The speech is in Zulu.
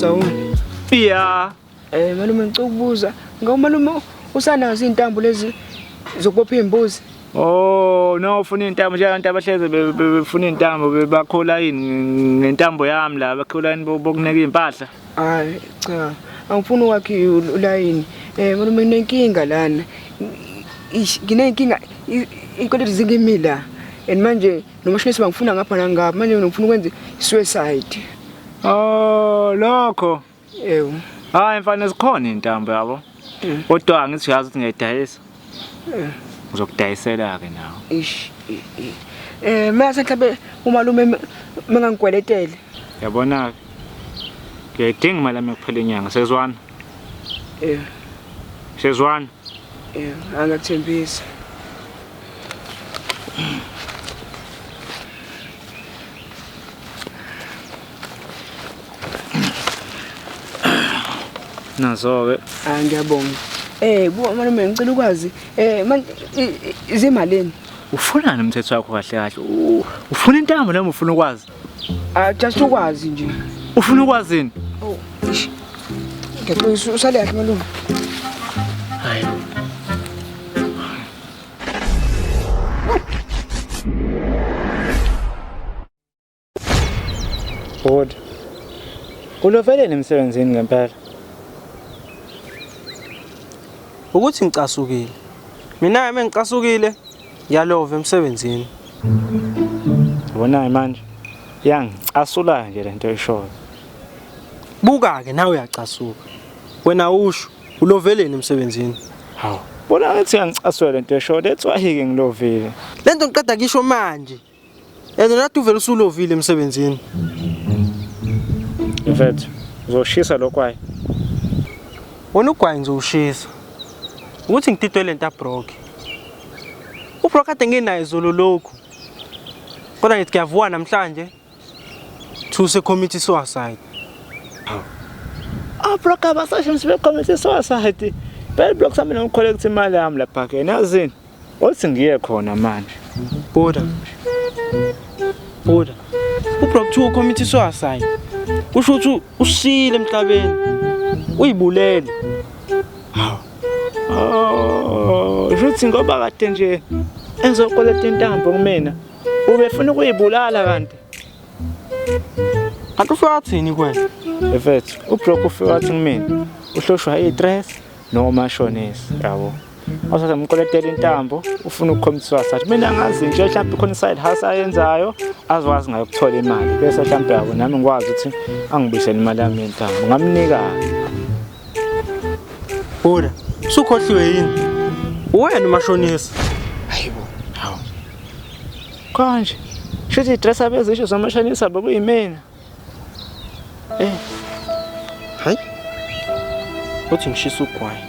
Sawubona. Yeah. Malume ngicela ukubuza. Ngoba malume usanazo izintambo lezi zokubopha imbuzi. Oh, no ufuna intambo nje abantu abahleze befuna intambo bebakhola yini ngentambo yami la bakhola yini bokuneka impahla. Hayi cha. Angifuni ukwakhe ulayini. Malume nginenkinga lana. Nginenkinga inkolelo zingimila. And manje nomashonisa bangifuna ngapha nangapha manje ngifuna ukwenza suicide. Oh, lokho. Yebo. Hayi mfana sikhona intambo yabo. Kodwa ngithi uyazi ukuthi ngiyadayisa. Ngizokudayisela ke nawe. Ish. Mase mhlawumbe umalume mengangikweletele. Yabona ke ngiyadinga imali yami kuphela inyanga sezwana. Sezwana. Angathembisa. Nazo-ke. Ngiyabonga. Buka malume ngicela ukwazi manje izimalini. Ufunani umthetho wakho kahle kahle? Ufuna intambo noma ufuna ukwazi? Just ukwazi nje. Ufuna ukwazini? Oh, ish. Ngiyacela usale kahle malume. Hayi. Bod. Uloveleni emsebenzini ngempela? Ukuthi ngicasukile. Mina ngicasukile ngiyalova emsebenzini. Ubona manje yangicasula nje lento eshoyo. Buka ke nawe uyacasuka. Wena usho uloveleni emsebenzini. Hawu. Bona ngathi ngicasula lento eshoyo let's why ke ngilovile. Lento ngiqeda kisho manje. Yena nathi uvela usulovile emsebenzini. Mfethu, uzoshisa lokwayi. Wona ugwayi ngizowushisa. Ukuthi ngititwe lento abroke. Ubroke ade ngenayo izolo lokho. Kodwa ngithi kuyavuka namhlanje. Thuse committee suicide. Abroke abasashe msibe committee suicide. Bell block sami nokucollect imali yami lapha ke. Nazini. Othi ngiye khona manje. Boda. Ubroke to committee suicide. Usho ukuthi usile emhlabeni. Uyibulele. Hawu. Oh, futhi ngoba kade nje enzokoleta intambo kumina. Ubefuna ukuyibulala kanti. Kanti ufika thini kwena? Mfethu, ubroke ufika wathi kumina. Uhloshwa i-dress noma shonesi, yabo. Awusathi umkoletela intambo, ufuna ukukhombisa sathi mina ngazi nje mhlawumbe khona side hustle ayenzayo, azwazi ngayo ukuthola imali. Bese mhlawumbe yabo nami ngikwazi ukuthi angibuyisele imali yami yentambo. Ngamnika. Boda, sukhohliwe yini? Wena umashonisa. Hayibo. Hawu. Kanje. Shothi i-dress abezisho zamashonisa bekuyimina. Hayi. Uthi ngishisa ugwayi.